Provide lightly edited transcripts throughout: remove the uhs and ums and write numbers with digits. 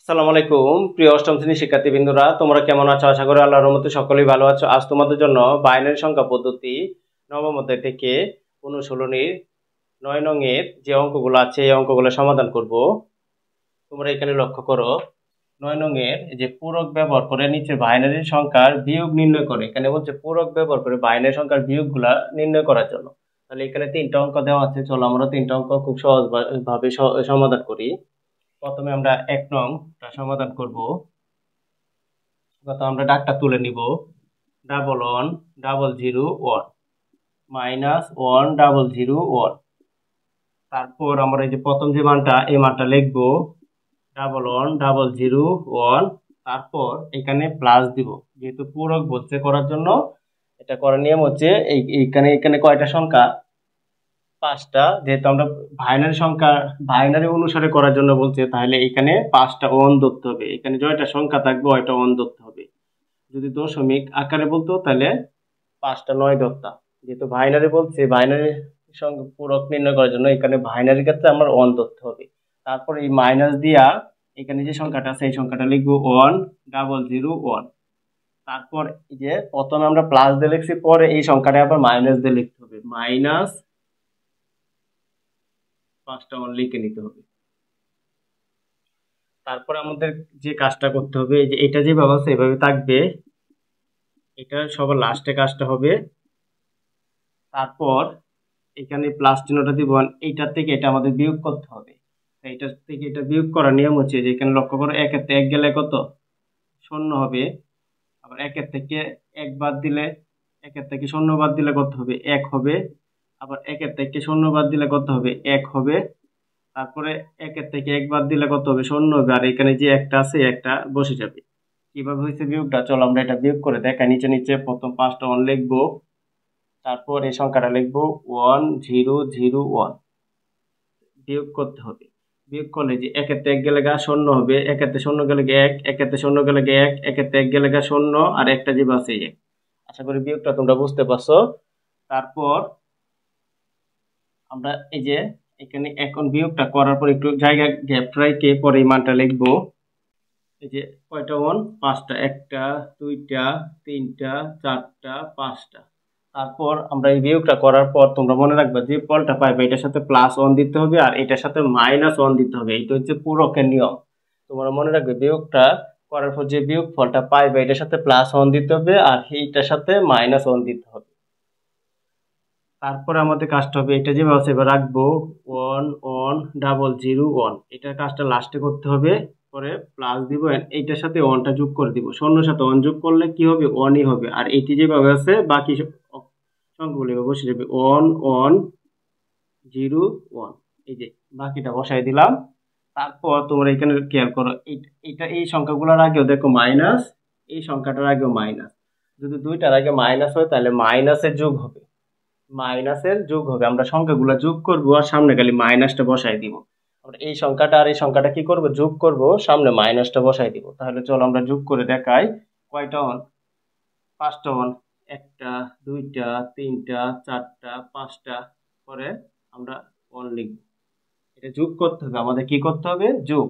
আসসালামু আলাইকুম প্রিয় অষ্টম শ্রেণীর শিক্ষার্থীবৃন্দরা, তোমরা কেমন আছো? আশা করি আল্লাহর রহমতে সকলেই ভালো আছো। আজ তোমাদের জন্য বাইনারি সংখ্যা পদ্ধতি নবম অধ্যায় থেকে অনুশীলনীর 9 নং এর যে অঙ্কগুলো আছে এই অঙ্কগুলো সমাধান করব। তোমরা এখানে লক্ষ্য করো, 9 নং এর যে পূরক ব্যবহার করে নিচে বাইনারি সংখ্যার বিয়োগ নির্ণয় করে। এখানে বলছে পূরক ব্যবহার করে বাইনারি সংখ্যার বিয়োগগুলা নির্ণয় করার জন্য। তাহলে এখানে তিনটা অঙ্ক দেওয়া আছে, চলো আমরা তিনটা অঙ্ক খুব সহজ ভাবে সমাধান করি। প্রথমে আমরা 1 নংটা সমাধান করব। আমরা ডাকটা তুলে নিব, 110001 -1001। তারপর আমরা এই যে প্রথম যে মানটা এই মানটা লিখবো 110001, তারপর এখানে প্লাস দিব, যেহেতু পূরক বলছে করার জন্য। এটা করার নিয়ম হচ্ছে এইখানে এখানে কয়টা সংখ্যা? 5টা। যেহেতু আমরা বাইনারি অনুসারে করার জন্য বলছে, তাহলে এখানে 5টা ওয়ান ধরতে হবে। এখানে জয়টা সংখ্যা থাকবে ওইটা ওয়ান ধরতে হবে। যদি দশমিক আকারে বলতো তাহলে 5টা 9 ধরতাম। যেহেতু বাইনারি বলছে, বাইনারি সংখ্যা পূরক নির্ণয় করার জন্য এখানে বাইনারির ক্ষেত্রে আমার ওয়ান ধরতে হবে। তারপর এই মাইনাস দিয়া এখানে যে সংখ্যাটা আছে এই সংখ্যাটা লিখবো 1001। তারপর এই যে প্রথমে আমরা প্লাস দিয়ে লিখছি, পরে এই সংখ্যাটা আবার মাইনাস দিয়ে লিখতে হবে, মাইনাস 5টা ওয়ান লিখে নিতে হবে। তারপর আমাদের যে কাজটা করতে হবে, এই যে এটা যেভাবে আছে এভাবে থাকবে, এটা সবার লাস্টে কাজটা হবে। তারপর এখানে প্লাস চিহ্নটা দিব, এইটার থেকে এটা আমাদের বিয়োগ করতে হবে। এইটার থেকে এটা বিয়োগ করার নিয়ম হচ্ছে যে এখানে লক্ষ্য করো, একের থেকে এক গেলে কত? 0 হবে। আবার একের থেকে এক বাদ দিলে, একের থেকে 0 বাদ দিলে কত হবে? 1 হবে। আবার একের থেকে 0 বাদ দিলে কত হবে? 1 হবে। তারপরে একের থেকে এক বাদ দিলে কত হবে? 0 হবে। আর এখানে যে একটা আছে একটা বসে যাবে। কিভাবে হয়েছে বিয়োগটা, চলো আমরা এটা বিয়োগ করে দেখা। নিচে নিচে প্রথম 5টা ওয়ান লিখবো, তারপর এই সংখ্যাটা লিখবো 1001। বিয়োগ করতে হবে। বিয়োগ করলে যে একের থেকে এক গেলে গা 0 হবে, একের থেকে 0 গেলে 1, একের থেকে 0 গেলে 1, একের থেকে 1 গেলে গা 0, আর একটা যে আছে 1। আশা করি বিয়োগটা তোমরা বুঝতে পারছো। তারপর আমরা এই যে এখানে এখন বিয়োগটা করার পর একটু জায়গা গ্যাপ রেখে পরে এই মানটা লিখবো। এই যে কয়টা ওয়ান? 5টা, 1টা 2টা 3টা 4টা 5টা। তারপর আমরা এই বিয়োগটা করার পর তোমরা মনে রাখবে যে ফলটা পাইবে এটার সাথে প্লাস 1 দিতে হবে আর এটার সাথে মাইনাস 1 দিতে হবে। এটা হচ্ছে পূরকের নিয়ম। তোমরা মনে রাখবে বিয়োগটা করার পর যে বিয়োগ ফলটা পাইবে এটার সাথে প্লাস 1 দিতে হবে আর এইটার সাথে মাইনাস 1 দিতে হবে। তারপরে আমাদের কাজটা হবে, এটা যেভাবে আছে এবার রাখবো 110001। এটার কাজটা লাস্টে করতে হবে। পরে প্লাস দিব, এইটার সাথে 1টা যোগ করে দিব। 0 সাথে 1 যোগ করলে কি হবে? 1ই হবে। আর এটি যেভাবে আছে বাকি সংখ্যাগুলো বসে যাবে 1101। এই যে বাকিটা বসাই দিলাম। তারপর তোমরা এখানে খেয়াল করো, এটা এই সংখ্যাগুলোর আগেও দেখো মাইনাস, এই সংখ্যাটার আগেও মাইনাস। যদি দুইটার আগে মাইনাস হয় তাহলে মাইনাসের যোগ হবে, মাইনাসের যোগ হবে। আমরা সংখ্যাগুলো যোগ করব আর সামনে খালি মাইনাসটা বসাই দিব। আমরা এই সংখ্যাটা আর এই সংখ্যাটা কি করব? যোগ করব, সামনে মাইনাসটা বসাই দিব। তাহলে চলো আমরা যোগ করে দেখাই। কয়টা ওয়ান? 5টা ওয়ান। 1টা 2টা 3টা 4টা 5টা, পরে আমরা ওয়ান লিখব। এটা যোগ করতে হবে, আমাদের কি করতে হবে? যোগ।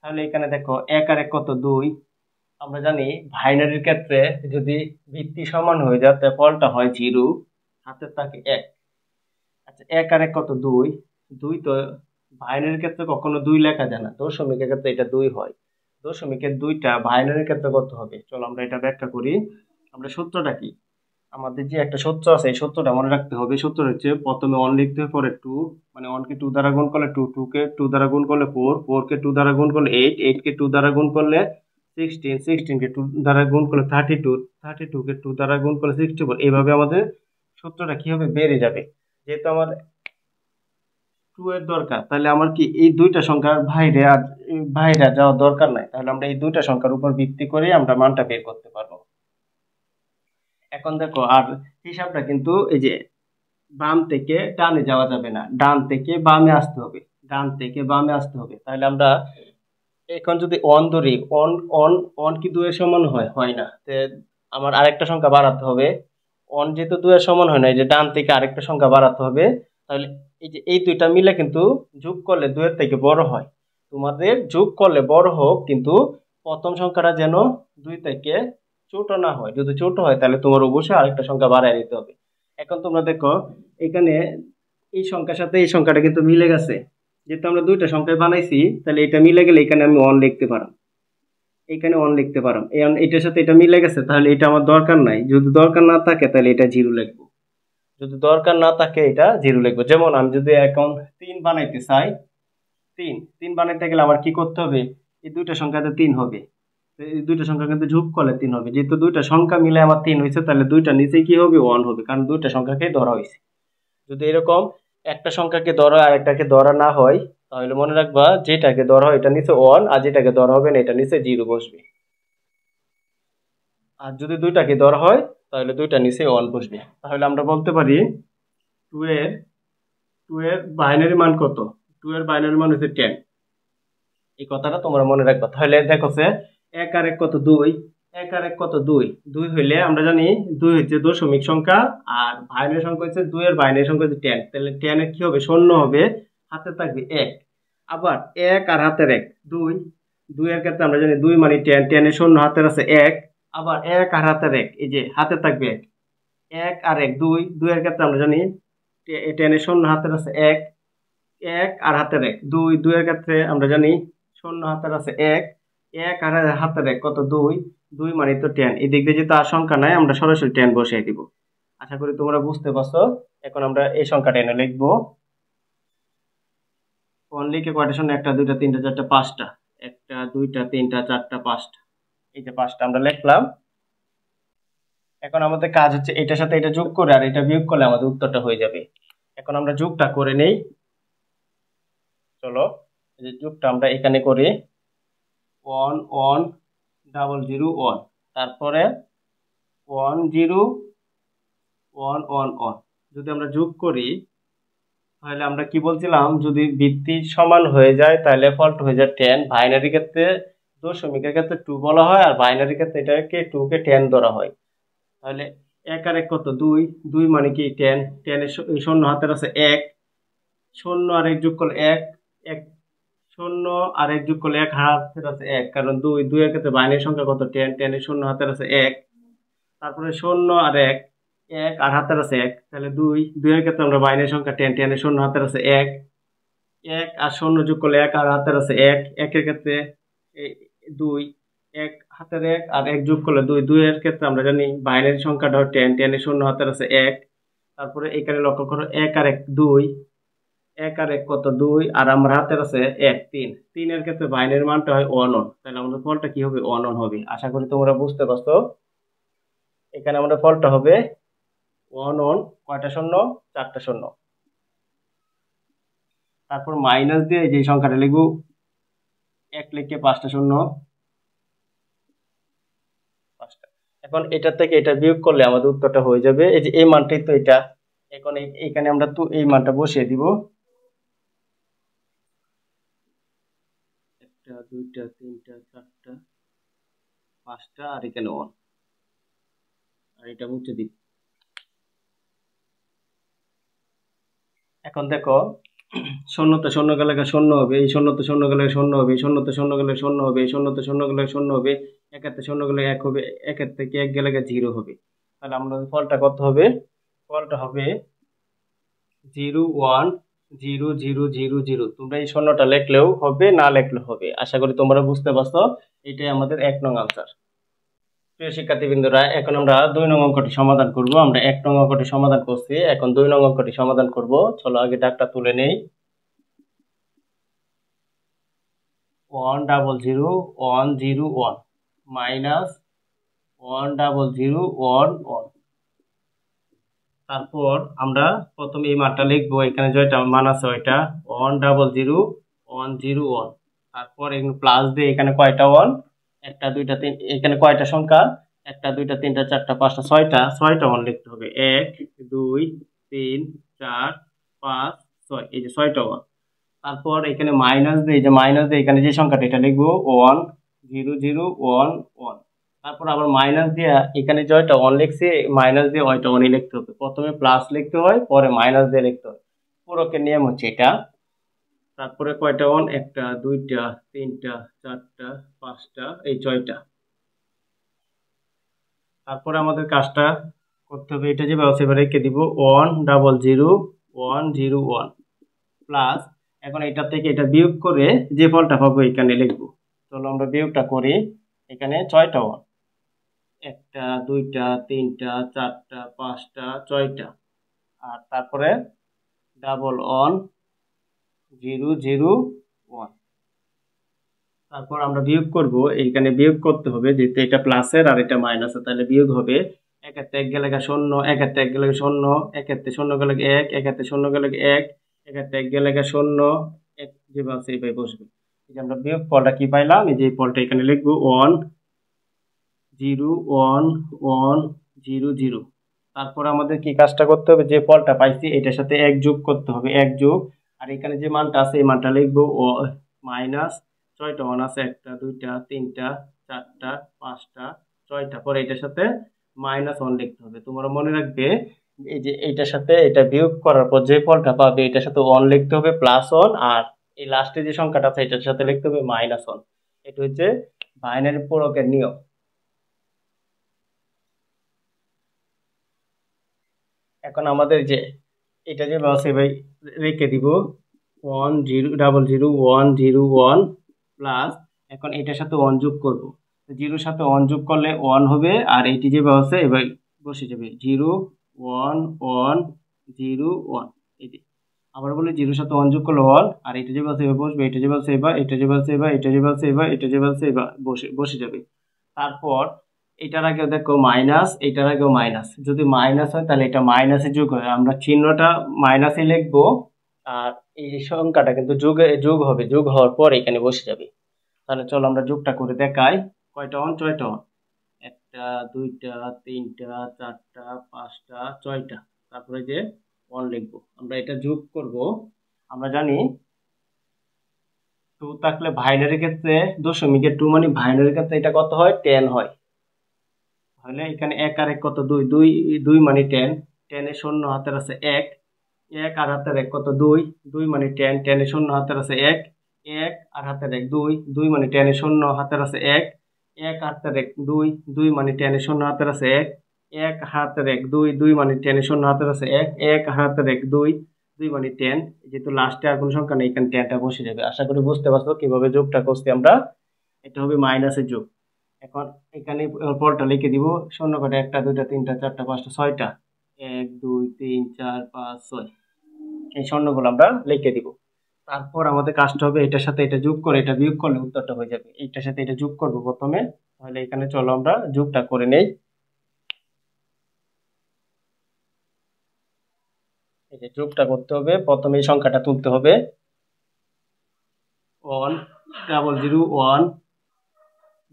তাহলে এখানে দেখো 1 আর 1 কত? 2। আমরা জানি বাইনারির ক্ষেত্রে যদি ভিত্তি সমান হয়ে যায় তাহলে ফলটা হয় 0, হাতের থাকে 1। আচ্ছা 1 আর 1 কত? 2। 2 তো বাইনারির ক্ষেত্রে কখনো 2 লেখা যায় না, দশমিকের ক্ষেত্রে এটা 2 হয়। দশমিকের 2টা বাইনারির ক্ষেত্রে কত হবে? চলো আমরা এটা ব্যাখ্যা করি। আমরা সূত্রটা কি, আমাদের যে একটা সূত্র আছে এই সূত্রটা মনে রাখতে হবে। সূত্র হচ্ছে প্রথমে 1 লিখতে হবে, পরে 2, মানে 1 কে 2 দ্বারা গুণ করলে 2, 2 কে 2 দ্বারা গুণ করলে 4, 4 কে 2 দ্বারা গুণ করলে 8, 8 কে 2 দ্বারা গুণ করলে 16, 16 কে 2 দ্বারা গুণ করলে 32, 32 কে 2 দ্বারা গুণ করলে 64। এইভাবে আমাদের সূত্রটা কি হবে? বেড়ে যাবে। যেহেতু আমার 2 এর দরকার, তাহলে আমার কি এই দুইটা সংখ্যার বাইরে যাওয়ার দরকার নাই। তাহলে আমরা এই দুইটা সংখ্যার উপর ভিত্তি করে আমরা মানটা বের করতে পারবো। এখন দেখো, আর হিসাবটা কিন্তু এই যে বাম থেকে ডানে যাওয়া যাবে না, ডান থেকে বামে আসতে হবে, ডান থেকে বামে আসতে হবে। তাহলে আমরা এখন যদি অন ধরি, অন অন অন কি 2 এর সমান হয়? হয় না। আমার আরেকটা সংখ্যা বাড়াতে হবে। অন যেহেতু 2 এর সমান হয় না, এই যে ডান থেকে আরেকটা সংখ্যা বাড়াতে হবে। তাহলে এই যে এই দুইটা মিলে কিন্তু যোগ করলে 2 এর থেকে বড় হয়। তোমাদের যোগ করলে বড় হোক, কিন্তু প্রথম সংখ্যাটা যেন 2 থেকে ছোট না হয়। যদি ছোট হয় তাহলে তোমার অবশ্যই আরেকটা সংখ্যা বাড়ায় দিতে হবে। এখন তোমরা দেখো এখানে এই সংখ্যার সাথে এই সংখ্যাটা কিন্তু মিলে গেছে। যেহেতু আমরা দুইটা সংখ্যা বানাইছি, তাহলে এটা মিলে গেলে এখানে আমি 1 লিখতে পারলাম, এখানে 1 লিখতে পারলাম। এটার সাথে এটা মিলে গেছে, তাহলে এটা আমার দরকার নাই। যদি দরকার না থাকে তাহলে এটা 0 লিখবো। যদি দরকার না থাকে এটা 0 লিখবো। যেমন আমি যদি এখন 3 বানাইতে চাই, 3 বানাইতে গেলে আমার কি করতে হবে? এই দুইটা সংখ্যাতে 3 হবে, এই দুইটা সংখ্যা কিন্তু যোগ করলে 3 হবে। যেহেতু দুইটা সংখ্যা মিলে আমার 3 হয়েছে, তাহলে দুইটা নিচে কি হবে? 1 হবে, কারণ দুইটা সংখ্যাকে ধরা হয়েছে। যদি এরকম একটা সংখ্যাকে ধরা আর একটাকে ধরা না হয়, তাহলে মনে রাখবা যেটাকে ধরা হয় এটা নিচে 1, আর যেটাকে ধরা হবে না এটা নিচে 0 বসবে। আর যদি দুইটাকে ধরা হয় তাহলে দুইটা নিচে 1 বসবে। তাহলে আমরা বলতে পারি 2 এর 2 এর বাইনারি মান কত? 2 এর বাইনারি মান হচ্ছে 10। এই কথাটা তোমরা মনে রাখবা। তাহলে দেখো যে 1 আর 1 কত? 2। 1 আর 1 কত? 2। 2 হইলে আমরা জানি 2 হচ্ছে দশমিক সংখ্যা, আর বাইনারি সংখ্যা হচ্ছে 2 এর বাইনারি সংখ্যা হচ্ছে 10। তাহলে 10 এর কি হবে? শূন্য হবে, হাতে থাকবে 1। আবার 1 আর হাতের 1 2। 2 এর ক্ষেত্রে আমরা জানি 2 মানে 10, 10 এর শূন্য হাতের আছে 1। আবার 1 আর হাতের 1, এই যে হাতে থাকবে 1। 1 আর 1 2। 2 এর ক্ষেত্রে আমরা জানি 10 এর শূন্য হাতের আছে 1। 1 আর হাতের 1 2। 2 এর ক্ষেত্রে আমরা জানি শূন্য হাতের আছে 1। 1 আর হাতের 1 কত? 2। 2 মানে তো 10। এই দিক দিয়ে যেহেতু আর সংখ্যা নাই, আমরা সরাসরি 10 বসিয়ে দিব। আশা করি তোমরা বুঝতে পারছো। এখন আমরা এই সংখ্যাটা এনে লিখবো। 1 লিখে কয়টা শূন্য? 1টা 2টা 3টা 4টা 5টা। 1টা 2টা 3টা 4টা 5টা। এই যে 5টা আমরা লিখলাম। এখন আমাদের কাজ হচ্ছে এটার সাথে এটা যোগ করে আর এটা বিয়োগ করলে আমাদের উত্তরটা হয়ে যাবে। এখন আমরা যোগটা করে নেই। চলো এই যে যোগটা আমরা এখানে করি। 1 1 0 0 1, তারপরে 1 0 1 1 1। যদি আমরা যোগ করি তাহলে আমরা কি বলছিলাম? যদি ভিত্তি সমান হয়ে যায় তাহলে ফলটা হয়ে যায় 10। বাইনারি ক্ষেত্রে দশমিকের ক্ষেত্রে 2 বলা হয়, আর বাইনারি ক্ষেত্রে এটাকে 2 কে 10 ধরা হয়। তাহলে 1 আর 1 কত? 2। 2 মানে কি 10। 10 এর শূন্য হাতের আছে 1। শূন্য আর 1 যোগ করলে 1। 1 শূন্য আর 1 যোগ করলে 1 হাতের আছে 1, কারণ 2। 2 এর ক্ষেত্রে বাইনারি সংখ্যা কত? 10। 10 এর শূন্য হাতের আছে 1। তারপরে শূন্য আর 1, 1 আর হাতের আছে 1, তাহলে 2। 2 এর ক্ষেত্রে আমরা বাইনারি সংখ্যা 10। 10 এর শূন্য হাতের আছে 1। 1 আর শূন্য যোগ করলে 1 আর হাতের আছে 1। 1 এর ক্ষেত্রে 2। 1 হাতের 1 আর 1 যোগ করলে 2। 2 এর ক্ষেত্রে আমরা জানি বাইনারি সংখ্যাটা 10। 10 এর শূন্য হাতের আছে 1। তারপরে এখানে লক্ষ্য করো 1 আর 1 2। 1 আর 1 কত? 2। আর আমার হাতের আছে 1 3। 3 এর ক্ষেত্রে বাইনারি মানটা হয় 1 1। তাহলে আমাদের ফলটা কি হবে? 1 1 হবে। আশা করি তোমরা বুঝতে পারছো। এখানে আমাদের ফলটা হবে 1 1। কয়টা শূন্য? 4টা শূন্য। তারপর মাইনাস দিয়ে যে সংখ্যাটা লিখবো, 1 লিখে 5টা শূন্য 5টা। এখন এটা থেকে এটা বিয়োগ করলে আমাদের উত্তরটা হয়ে যাবে। এই যে এই মানটাই তো এটা। এখন এখানে আমরা তো এই মানটা বসিয়ে দিব। 1টা 2টা 3টা 4টা 5টা, আর এখানে 1, আর এটা মুছে দিব। এখন দেখো শূন্যতে শূন্য গেলে শূন্য হবে, এই শূন্যতে শূন্য গেলে শূন্য হবে, এই শূন্যতে শূন্য গেলে শূন্য হবে, এই শূন্যতে শূন্য গেলে শূন্য হবে, একেতে শূন্য গেলে 1 হবে, একের থেকে 1 গেলে 0 হবে। তাহলে আমাদের ফলটা কত হবে? ফলটা হবে 0 1 0 0 0 0। তোমরা এই শূন্যটা লিখলেও হবে, না লিখলেও হবে। আশা করি তোমরা বুঝতে পারছো। এটাই আমাদের 1 নং আনসার। প্রিয় শিক্ষার্থীবৃন্দরা, এখন আমরা 2 নং অঙ্কটি সমাধান করব। আমরা 1 নং অঙ্কটি সমাধান করছি, এখন 2 নং অঙ্কটি সমাধান করব। চলো আগে দাগটা তুলে নেই। 1 0 0 1 0 1 মাইনাস 1 0 0 1 1। তারপর আমরা প্রথমে এই মানটা লিখবো, এখানে যেটা মান আছে ওইটা 1 0 0 1 0 1। তারপর এখানে প্লাস দিয়ে এখানে কয়টা 1? 1টা 2টা 3। এখানে কয়টা সংখ্যা? 1টা 2টা 3টা 4টা 5টা 6টা 1 লিখতে হবে। 1 2 3 4 5 6, এই যে 6টা 1। তারপর এখানে মাইনাস দিয়ে, এই যে মাইনাস দিয়ে এখানে যে সংখ্যাটা এটা লিখবো 1 0 0 1 1। তারপর আবার মাইনাস দিয়ে এখানে জয়টা 1 লিখছি, মাইনাস দিয়ে ওইটা 1ই লিখতে হবে। প্রথমে প্লাস লিখতে হয়, পরে মাইনাস দিয়ে লিখতে হয়। পুরোকে নিয়ম হচ্ছে এটা। তারপরে কয়টা ওয়ান, একটা দুইটা তিনটা চারটা পাঁচটা এই ছয়টা। তারপরে আমাদের কাজটা করতে হবে, এটা যে ব্যবস্থা এবার রেখে দিব 100 101 প্লাস, এখন এটা থেকে এটা বিয়োগ করে যে ফলটা পাবো এখানে লিখবো। চলো আমরা বিয়োগটা করি। এখানে ছয়টা ওয়ান, একটা দুইটা তিনটা চারটা পাঁচটা ছয়টা, আর তারপরে 110 0 0 1। তারপর আমরা বিয়োগ করব, এইখানে বিয়োগ করতে হবে যেহেতু এটা প্লাসের আর এটা মাইনাসের, তাহলে বিয়োগ হবে। এক হাতে এক গেলে শূন্য, এক হাতে এক গেলে শূন্য, এক হাতে শূন্য গেলে এক, এক হাতে শূন্য গেলে এক, এক হাতে এক গেলে শূন্য, এক যেভাবে আছে এইভাবে বসবে। এই যে আমরা বিয়োগ ফলটা কি পাইলাম, এই যে ফলটা এখানে লিখবো 1 0 1 1 0 0। তারপর আমাদের কি কাজটা করতে হবে, যে ফলটা পাইছি এটার সাথে এক যোগ করতে হবে, এক যোগ, আর এখানে যে মানটা আছে এই মানটা লিখবো মাইনাস। ছয়টা ওয়ান আছে, একটা দুইটা তিনটা চারটা পাঁচটা ছয়টা, পরে এটার সাথে -1 লিখতে হবে। তোমরা মনে রাখবে এই যে এইটার সাথে এটা বিয়োগ করার পর যে ফলটা পাবে এটার সাথে 1 লিখতে হবে, +1, আর এই লাস্টে যে সংখ্যাটা আছে এটার সাথে লিখতে হবে -1। এটা হচ্ছে বাইনারি প্রয়োগের নিয়ম। এখন আমাদের যে এটা যে আছে ভাই রেখে দিব 1 0 0 0 1 0 1 প্লাস, এখন এটার সাথে 1 যোগ করব, জিরোর সাথে 1 যোগ করলে 1 হবে, আর এটি যে আছে এবার বসে যাবে 0 1 1 0 1। এই যে আবার বলি জিরোর সাথে 1 যোগ করলে 1, আর এটা যে আছে এবার বসবে, এটা যে আছে এবার, এটা যে আছে এবার, এটা যে আছে এবার, এটা যে আছে এবার বসে বসে যাবে। তারপর এটার আগে দেখো মাইনাস, এটার আগেও মাইনাস, যদি মাইনাস হয় তাহলে এটা মাইনাসে যোগ হয়, আমরা চিহ্নটা মাইনাসে লিখবো, আর এই সংখ্যাটা কিন্তু যোগে যোগ হবে, যোগ হওয়ার পর এখানে বসে যাবে। তাহলে চলো আমরা যোগটা করে দেখাই। কয়টা অন, ছয়টা অন, একটা দুইটা তিনটা চারটা পাঁচটা ছয়টা, তারপরে যে ওয়ান লিখবো, আমরা এটা যোগ করব। আমরা জানি 2 থাকলে বাইনারির ক্ষেত্রে, দশমিকের 2 মানে বাইনারির ক্ষেত্রে এটা কত হয়, 10 হয়। তাহলে এখানে এক আর এক কত, দুই, দুই দুই মানে 10, 10 এর শূন্য হাতের আছে এক, এক আর হাতের এক কত, দুই, দুই মানে 10, 10 এর শূন্য হাতের আছে এক, এক আর হাতের এক দুই, দুই মানে 10 এর শূন্য হাতের আছে এক, এক হাতের এক দুই, দুই মানে 10 এর শূন্য হাতের আছে এক, এক হাতের এক দুই, দুই মানে 10 এর শূন্য হাতের আছে এক, এক হাতের এক দুই, দুই মানে 10। যেহেতু লাস্টে আর কোনো সংখ্যা নেই এখানে 10টা বসে যাবে। আশা করি বুঝতে পারছো কিভাবে যোগটা করছি আমরা। এটা হবে মাইনাসের যোগ। এখন এখানে ফলটা লিখে দিব, শূন্য কটা, একটা দুইটা তিনটা চারটা পাঁচটা ছয়টা, 1 2 3 4 5 6, এই স্বর্ণগুলো আমরা লিখে দিব। তারপর আমাদের কাজটা হবে এটার সাথে এটা যোগ করে এটা বিয়োগ করলে উত্তরটা হয়ে যাবে। এইটার সাথে এটা যোগ করব প্রথমে, তাহলে এখানে চলো আমরা যোগটা করে নেই। এই যে যোগটা করতে হবে, প্রথমে এই সংখ্যাটা তুলতে হবে 1 0 0 1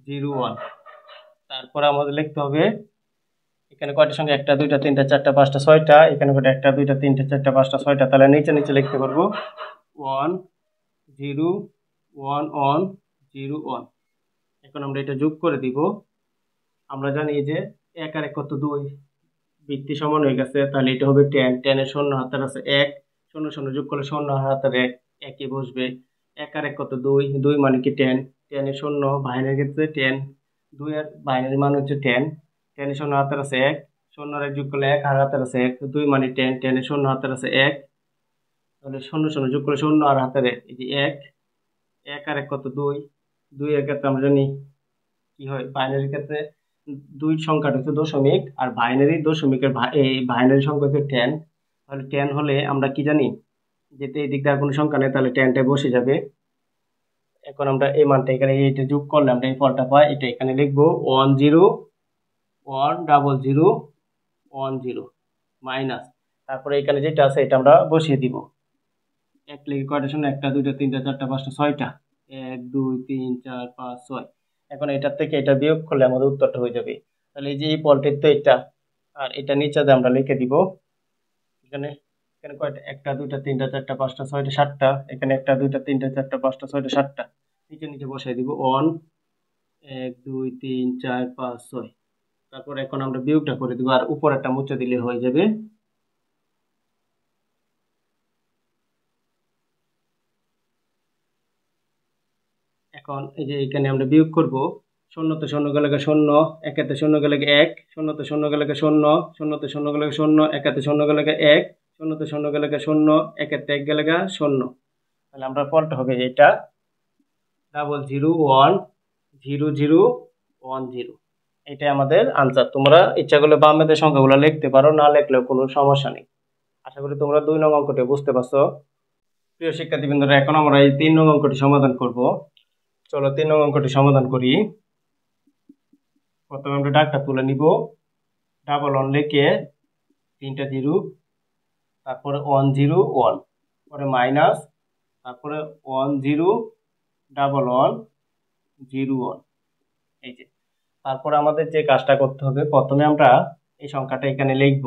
0 1। তারপর আমাদের লিখতে হবে এখানে কয়টা সংখ্যা, একটা দুইটা তিনটা চারটা পাঁচটা ছয়টা, এখানে কয়টা, একটা দুইটা তিনটা চারটা পাঁচটা ছয়টা, তাহলে নিচে নিচে লিখতে পারবো 1 0 1 1 0 1। এখন আমরা এটা যোগ করে দিব। আমরা জানি যে এক আর এক কত, দুই, বৃত্তি সমান হয়ে গেছে, তাহলে এটা হবে 10, 10 এর শূন্য হাতের আছে এক, শূন্য শূন্য যোগ করলে শূন্য হাতের এক, একই বসবে। এক আর এক কত, দুই, দুই মানে কি 10, 10 এর শূন্য বাইনারির ক্ষেত্রে 10, দুই আর বাইনারি মান হচ্ছে 10, 10 এর শূন্য হাতের আছে এক, শূন্য আর এক যোগ করলে এক আর হাতের আছে এক, দুই মানে 10, 10 এর শূন্য হাতের আছে এক, তাহলে শূন্য শূন্য যোগ করলে শূন্য আর হাতের এক, এই যে এক, এক আর এক কত, দুই, দুই এর ক্ষেত্রে আমরা জানি কি হয়, বাইনারির ক্ষেত্রে দুই সংখ্যাটা হচ্ছে দশমিক, আর বাইনারি দশমিকের এই বাইনারি সংখ্যা হচ্ছে 10। তাহলে 10 হলে আমরা কি জানি, যেতে এই দিক দিয়ে আর কোনো সংখ্যা নেই, তাহলে 10টা বসে যাবে। এখন আমরা এই মানটা এখানে এইটা যোগ করলে আমরা এই ফলটা পাই, এটা এখানে লিখবো 1 0 1 0 0 মাইনাস, তারপরে এখানে যেটা আছে এটা আমরা বসিয়ে দিব। এক লিখে কয়টা শূন্য, একটা দুইটা তিনটা চারটা পাঁচটা ছয়টা, 1 2 3 4 5 6। এখন এটার থেকে এটা বিয়োগ করলে আমাদের উত্তরটা হয়ে যাবে। তাহলে এই যে এই পলটির তো এটা, আর এটা নিচে দিয়ে আমরা লিখে দিব। এখানে এখানে কয়টা, একটা দুইটা তিনটা চারটা পাঁচটা ছয়টা সাতটা, এখানে একটা দুইটা তিনটা চারটা পাঁচটা ছয়টা সাতটা, নিচে নিচে বসাই দিব 1 1 2 3 4 5 6। তারপর এখন আমরা বিয়োগটা করে দিব, আর উপরেরটা মুছে দিলে হয়ে যাবে। এখন এই যে এখানে আমরা বিয়োগ করব, শূন্যতে শূন্য গেলে শূন্য, একেতে শূন্য গেলে এক, শূন্যতে শূন্য গেলে শূন্য, শূন্যতে শূন্য গেলে শূন্য, একেতে শূন্য গেলে এক, শূন্যতে শূন্য গেলে শূন্য, একেতে এক গেলে শূন্য। তাহলে আমরা ফলটা হবে এটা 001010। এটাই আমাদের আনসার। তোমরা ইচ্ছা করলে বামেদের সংখ্যাগুলো লিখতে পারো, না লিখলেও কোনো সমস্যা নেই। আশা করি তোমরা 2 নং অঙ্কটি বুঝতে পারছো। প্রিয় শিক্ষার্থীবৃন্দরা, এখন আমরা এই 3 নং অঙ্কটি সমাধান করব। চলো 3 নং অঙ্কটি সমাধান করি। প্রথমে আমরা ডাকটা তুলে নিব, ডাবল ওয়ান লিখে 3টা জিরো, তারপরে 101, পরে মাইনাস, তারপরে 101101। এই যে তারপরে আমাদের যে কাজটা করতে হবে, প্রথমে আমরা এই সংখ্যাটা এখানে লিখব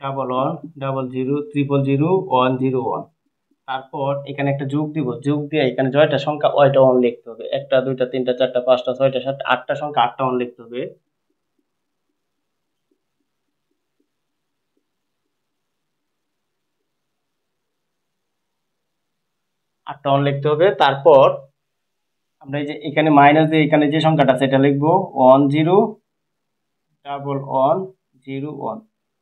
1100000101। তারপর এখানে একটা যোগ দিব, যোগ দিয়ে এখানে জয়টা সংখ্যা ওইটা অন লিখতে হবে। 1টা 2টা 3টা 4টা 5টা 6টা 7টা 8টা সংখ্যা 8টা অন লিখতে হবে। তারপর আমরা এই যে এখানে মাইনাস দিয়ে এখানে যে সংখ্যাটা আছে এটা লিখবো 101101।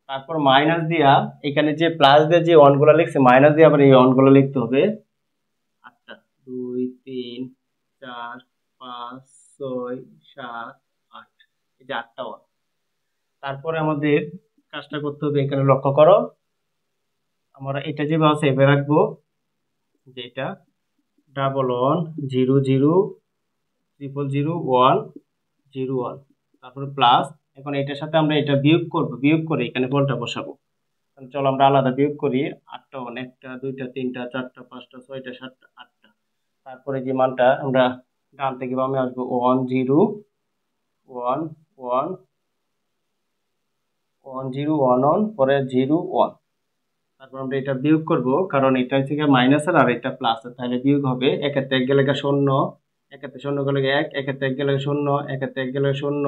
তারপর মাইনাস দিয়া এখানে যে প্লাস দিয়ে যে ওয়ান গুলা লিখছে, মাইনাস দিয়ে আবার এই ওয়ান গুলো লিখতে হবে। 8টা 2 3 4 5 6 7 8, এই যে 8টা ওয়ান। তারপরে আমাদের কাজটা করতে হবে, এখানে লক্ষ্য করো, আমরা এটা যেভাবে আছে এভাবে রাখবো, যেটা 1100000101। তারপরে প্লাস, এখন এটার সাথে আমরা এটা বিয়োগ করব, বিয়োগ করে এখানে বলটা বসাবো। চলো আমরা আলাদা বিয়োগ করি। 8টা ওয়ান, 1টা 2টা 3টা 4টা 5টা 6টা 7টা 8টা। তারপরে যে মানটা আমরা ডান থেকে বামে আসবো 1011, পরে 01। তারপর আমরা এটা বিয়োগ করব, কারণ এটা হচ্ছে মাইনাসের আর এটা প্লাসের, তাহলে বিয়োগ হবে। একেতে এক গেলে শূন্য, একেতে শূন্য গেলে এক, একেতে এক গেলে শূন্য, একেতে এক গেলে শূন্য,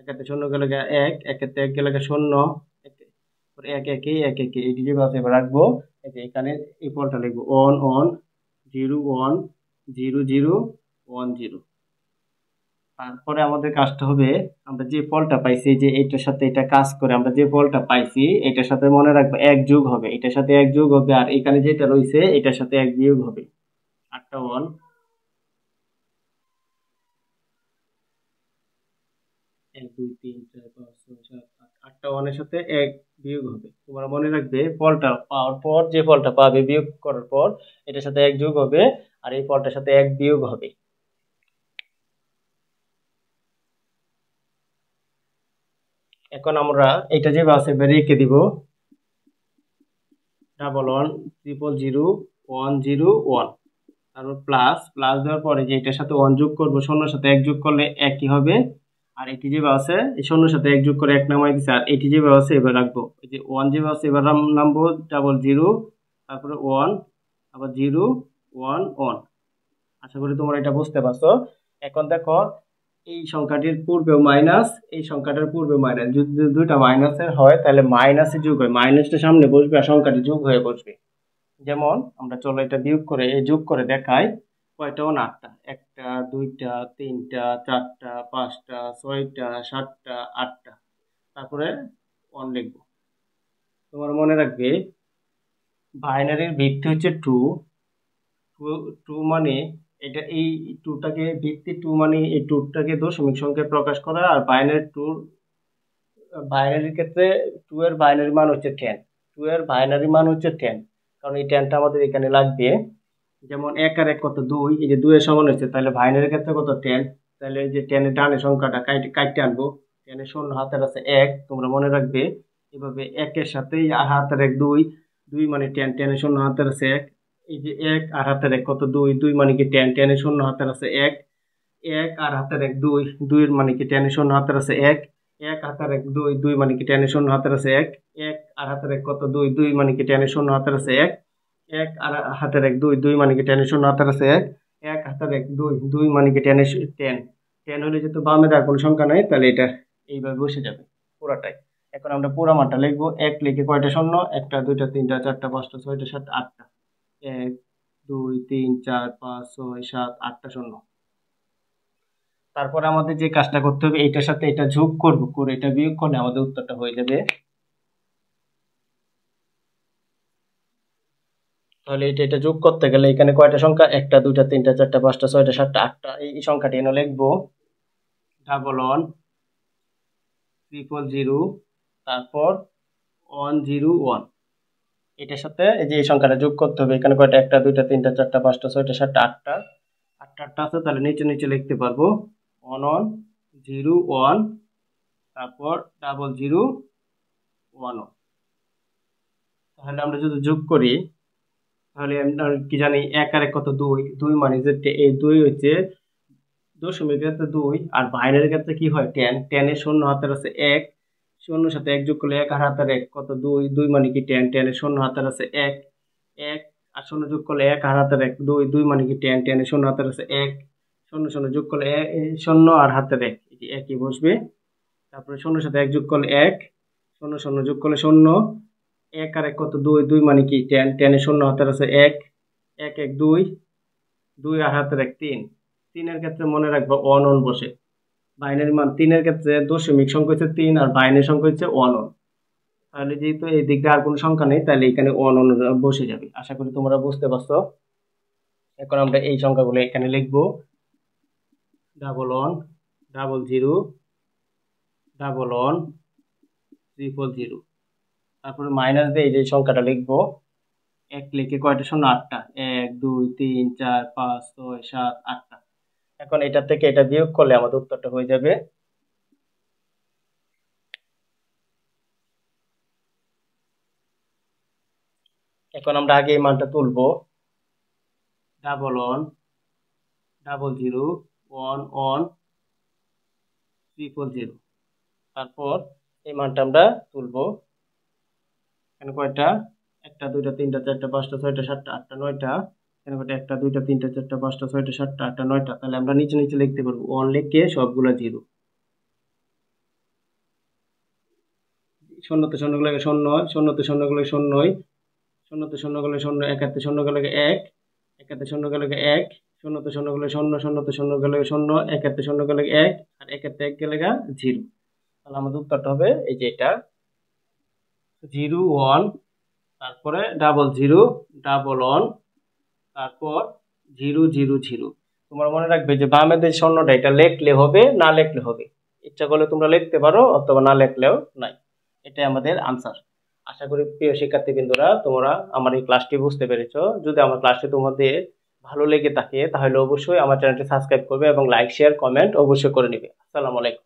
একেতে শূন্য গেলে এক, একেতে এক গেলে শূন্য, এক একে এক একে এই যেভাবে এবার রাখবো। এই যে এখানে এই ফলটা লিখবো 11010010। তারপরে আমাদের কাজটা হবে, আমরা যে ফলটা পাইছি, যে এটার সাথে এটা কাজ করে আমরা যে ফলটা পাইছি এটার সাথে মনে রাখবো এক যোগ হবে, এটার সাথে এক যোগ হবে, আর এখানে যেটা রয়েছে এটার সাথে এক বিয়োগ হবে। 8টা ওয়ান, 1 2 3 4 5 6 7 8, 8টা ওয়ানের সাথে এক বিয়োগ হবে। তোমরা মনে রাখবে ফলটা পাওয়ার পর যে ফলটা পাবে বিয়োগ করার পর এটার সাথে এক যোগ হবে, আর এই ফলটার সাথে এক বিয়োগ হবে। এখন আমরা এটা যেভাবে আছে রেখে দিব, 11100101। তারপর প্লাস, প্লাস দেওয়ার পরে যে এটার সাথে ওয়ান যোগ করবো, শূন্যর সাথে এক যোগ করলে একই হবে। আর এটি যেভাবে আছে এই শূন্যর সাথে এক যোগ করে এক নামাই দিচ্ছে, আর এটি যেভাবে আছে এবার রাখবো। এই যে ওয়ান যেভাবে আছে এবার নামবো 00, তারপরে 1, আবার 011। আশা করি তোমরা এটা বুঝতে পারছো। এখন দেখো, এই সংখ্যাটির পূর্বেও মাইনাস, এই সংখ্যাটার পূর্বে মাইনাস, যদি দুইটা মাইনাসের হয় তাহলে মাইনাসে যোগ হয়, মাইনাসটা সামনে বসবে আর সংখ্যাটি যোগ হয়ে বসবে। যেমন আমরা চলো এটা বিয়োগ করে এই যোগ করে দেখাই। কয়টা ওয়ান? 8টা। 1টা 2টা 3টা 4টা 5টা 6টা 7টা 8টা। তারপরে ওয়ান লিখবো। তোমার মনে রাখবে বাইনারির ভিত্তি হচ্ছে 2। 2 মানে এটা, এই 2টাকে ভিত্তি 2 মানে এই 2টাকে দশমিক সংখ্যায় প্রকাশ করা। আর বাইনারির ক্ষেত্রে 2 এর বাইনারি মান হচ্ছে 10। 2 এর বাইনারি মান হচ্ছে 10, কারণ এই 10টা আমাদের এখানে লাগবে। যেমন 1 আর 1 কত? 2, এই যে 2 এর সমান হচ্ছে, তাহলে বাইনারির ক্ষেত্রে কত? 10। তাহলে এই যে 10 এর ডানের সংখ্যাটা কাটতে আনবো। 10 এর শূন্য হাতের আছে 1, তোমরা মনে রাখবে এভাবে। 1 এর সাথে হাতের 1 2, 2 মানে 10, 10 এর শূন্য হাতের আছে 1। এই যে 1 আর হাতের 1 কত? 2, 2 মানে কি 10, 10 এর শূন্য হাতের আছে 1। 1 আর হাতের 1 2, 2 এর মানে কি 10 এর শূন্য হাতের আছে 1। 1 হাতের 1 2, 2 মানে কি 10 এর শূন্য হাতের আছে 1। 1 আর হাতের 1 কত? 2, 2 মানে কি 10 এর শূন্য হাতের আছে 1। 1 আর হাতের 1 2, 2 মানে কি 10 এর শূন্য হাতের আছে 1। 1 হাতের 1 2, 2 মানে কি 10 10 হলে যেহেতু বামে দেওয়ার কোনো সংখ্যা নাই, তাহলে এটা এইভাবে বসে যাবে পুরাটাই। এখন আমরা পুরা মানটা লিখবো। 1 লিখে কয়টা শূন্য? 1টা 2টা 3টা 4টা 5টা 6টা 7টা 8টা। 1 2 3 4 5 6 7 8টা শূন্য। তারপর আমাদের যে কাজটা করতে হবে, এটার সাথে এটা যোগ করব, করে এটা বিয়োগ করলে আমাদের উত্তরটা হয়ে যাবে। তাহলে এটা যোগ করতে গেলে এখানে কয়টা সংখ্যা, 1টা 2টা 3টা 4টা 5টা 6টা 7টা 8টা, এই সংখ্যাটি এনে লিখবো 11 000, তারপর 101। এটার সাথে এই যে এই সংখ্যাটা যোগ করতে হবে। এখানে কয়টা, 1টা 2টা 3টা 4টা 5টা 6টা 7টা 8টা, 8টা আছে, তাহলে নিচে নিচে লিখতে পারবো 1101, তারপর 0011। তাহলে আমরা যদি যোগ করি, তাহলে আমরা কি জানি 1 আর 1 কত, 2, 2 মানে যে এই 2 হচ্ছে দশমিকের ক্ষেত্রে 2, আর বাইনারির ক্ষেত্রে কি হয় 10, 10 এর শূন্য হাতের আছে 1, শূন্যর সাথে 1 যোগ করলে 1 আর হাতের 1 কত, 2, 2 মানে কি 10, 10 এর শূন্য হাতের আছে 1, 1 আর শূন্য যোগ করলে 1 আর হাতের 1, 2, 2 মানে কি 10, 10 এর শূন্য হাতের আছে 1, শূন্য শূন্য যোগ করলে শূন্য আর হাতের 1, এটি একই বসবে। তারপরে শূন্যর সাথে 1 যোগ করলে 1, শূন্য শূন্য যোগ করলে শূন্য, 1 আর 1 কত, 2, 2 মানে কি 10, 10 এর শূন্য হাতের আছে 1, 1 1 2, 2 আর হাতের 1 3, 3 এর ক্ষেত্রে মনে রাখবো 1 1 বসে। বাইনারি মান 3 এর ক্ষেত্রে দশমিক সংখ্যা হচ্ছে 3 আর বাইনারি সংখ্যা হচ্ছে 1 1। তাহলে যেহেতু এই দিকটা আর কোনো সংখ্যা নেই, তাহলে এখানে 1 1 বসে যাবে। আশা করি তোমরা বুঝতে পারছো। এখন আমরা এই সংখ্যাগুলো এখানে লিখবো 11 00 11 000। তারপরে মাইনাস দিয়ে এই যে সংখ্যাটা লিখবো, 1 লিখে কয়টা শূন্য, 8টা, 1 2 3 4 5 6 7 8টা। এখন এটা থেকে এটা বিয়োগ করলে আমাদের উত্তরটা হয়ে যাবে। এখন আমরা আগে এই মানটা তুলবো, 11 00 11 000। তারপর এই মানটা আমরা তুলবো, এখানে কয়টা, 1টা 2টা 3টা 4টা 5টা 6টা 7টা 8টা 9টা, এখানে কয়টা, 1টা 2টা 3টা 4টা 5টা 6টা 7টা 8টা 9টা। তাহলে আমরা নিচে নিচে লিখতে পারবো 1 লিখে সবগুলা 0, শূন্যতে শূন্য গুলো 0, শূন্যতে শূন্য গুলো 0, শূন্যতে শূন্য গুলো 0, একাতে শূন্য গুলো 1, একাতে শূন্য গুলো 1, শূন্যতে শূন্য গুলো 0, শূন্যতে শূন্য গুলো 0, একাতে শূন্য গুলো 1, আর একাতে 1 গেলে 0। তাহলে আমাদের উত্তরটা হবে এই যে এটা 01, তারপরে 00 11, তারপর 000। তোমরা মনে রাখবে যে বামের যে শূন্যটা, এটা লিখলে হবে না লিখলে হবে, ইচ্ছা করলে তোমরা লিখতে পারো অথবা না লিখলেও নাই। এটাই আমাদের আনসার। আশা করি প্রিয় শিক্ষার্থীবৃন্দরা তোমরা আমার এই ক্লাসটি বুঝতে পেরেছো। যদি আমার ক্লাসটি তোমাদের ভালো লেগে থাকে তাহলে অবশ্যই আমার চ্যানেলটি সাবস্ক্রাইব করবে এবং লাইক শেয়ার কমেন্ট অবশ্যই করে নিবে। আসসালামু আলাইকুম।